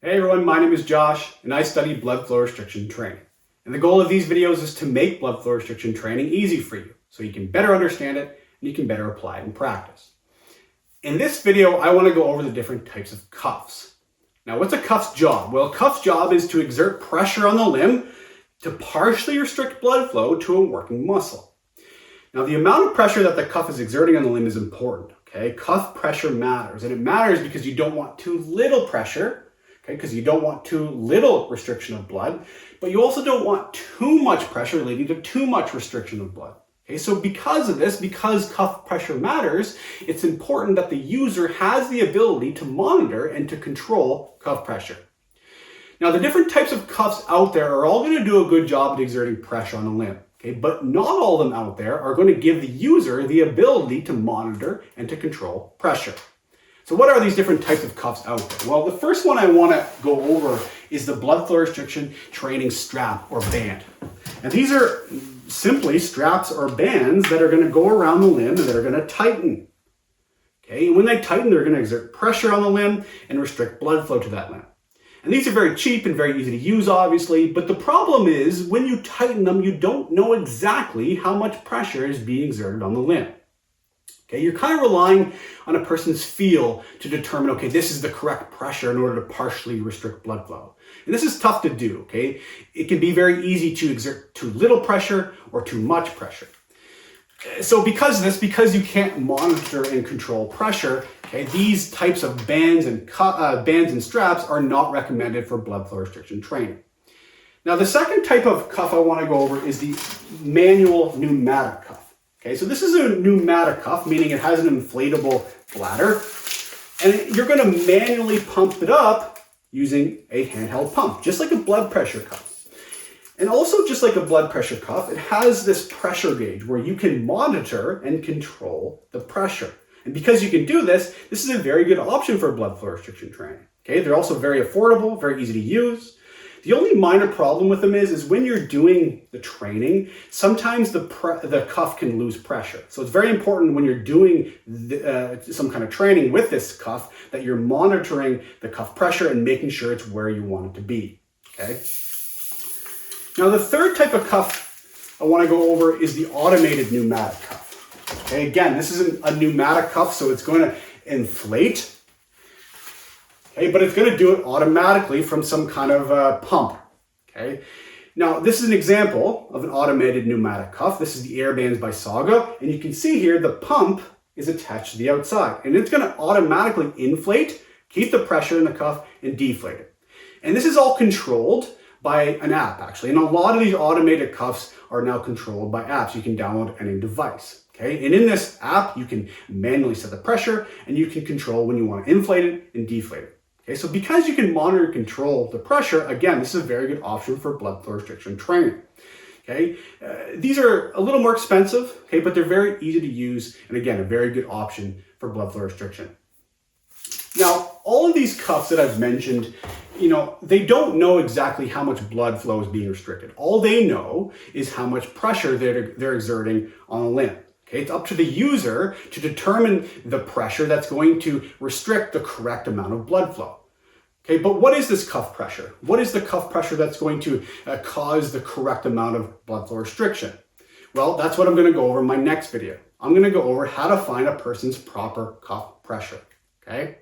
Hey everyone, my name is Josh and I study blood flow restriction training. And the goal of these videos is to make blood flow restriction training easy for you so you can better understand it and you can better apply it in practice. In this video, I want to go over the different types of cuffs. Now, what's a cuff's job? Well, a cuff's job is to exert pressure on the limb to partially restrict blood flow to a working muscle. Now, the amount of pressure that the cuff is exerting on the limb is important, okay? Cuff pressure matters, and it matters because you don't want too little pressure, okay, because you don't want too little restriction of blood, but you also don't want too much pressure leading to too much restriction of blood. Okay, so because of this, because cuff pressure matters, it's important that the user has the ability to monitor and to control cuff pressure. Now, the different types of cuffs out there are all going to do a good job at exerting pressure on the limb, okay, but not all of them out there are going to give the user the ability to monitor and to control pressure. So what are these different types of cuffs out there? Well, the first one I want to go over is the blood flow restriction training strap or band. And these are simply straps or bands that are going to go around the limb and that are going to tighten. Okay, and when they tighten, they're going to exert pressure on the limb and restrict blood flow to that limb. And these are very cheap and very easy to use, obviously, but the problem is when you tighten them, you don't know exactly how much pressure is being exerted on the limb. Okay, you're kind of relying on a person's feel to determine, okay, this is the correct pressure in order to partially restrict blood flow. And this is tough to do, okay? It can be very easy to exert too little pressure or too much pressure. So because you can't monitor and control pressure, okay, these types of bands and straps are not recommended for blood flow restriction training. Now, the second type of cuff I want to go over is the manual pneumatic cuff. Okay, so this is a pneumatic cuff, meaning it has an inflatable bladder, and you're going to manually pump it up using a handheld pump, just like a blood pressure cuff. And also, just like a blood pressure cuff, it has this pressure gauge where you can monitor and control the pressure. And because you can do this, this is a very good option for blood flow restriction training. Okay, they're also very affordable, very easy to use. The only minor problem with them is when you're doing the training, sometimes the cuff can lose pressure. So it's very important when you're doing some kind of training with this cuff that you're monitoring the cuff pressure and making sure it's where you want it to be, okay? Now, the third type of cuff I want to go over is the automated pneumatic cuff. Okay, again, this is a pneumatic cuff, so it's going to inflate. Okay, but it's going to do it automatically from some kind of pump. Okay, now this is an example of an automated pneumatic cuff. This is the Airbands by Saga, and you can see here the pump is attached to the outside, and it's going to automatically inflate, keep the pressure in the cuff, and deflate it. And this is all controlled by an app, actually. And a lot of these automated cuffs are now controlled by apps you can download any device. Okay, and in this app, you can manually set the pressure, and you can control when you want to inflate it and deflate it. Okay, so because you can monitor and control the pressure, again, this is a very good option for blood flow restriction training. Okay, these are a little more expensive, okay, but they're very easy to use, and again, a very good option for blood flow restriction. Now, all of these cuffs that I've mentioned, they don't know exactly how much blood flow is being restricted. All they know is how much pressure they're exerting on a limb. Okay, it's up to the user to determine the pressure that's going to restrict the correct amount of blood flow. Okay, but what is this cuff pressure? What is the cuff pressure that's going to cause the correct amount of blood flow restriction? Well, that's what I'm going to go over in my next video. I'm going to go over how to find a person's proper cuff pressure. Okay.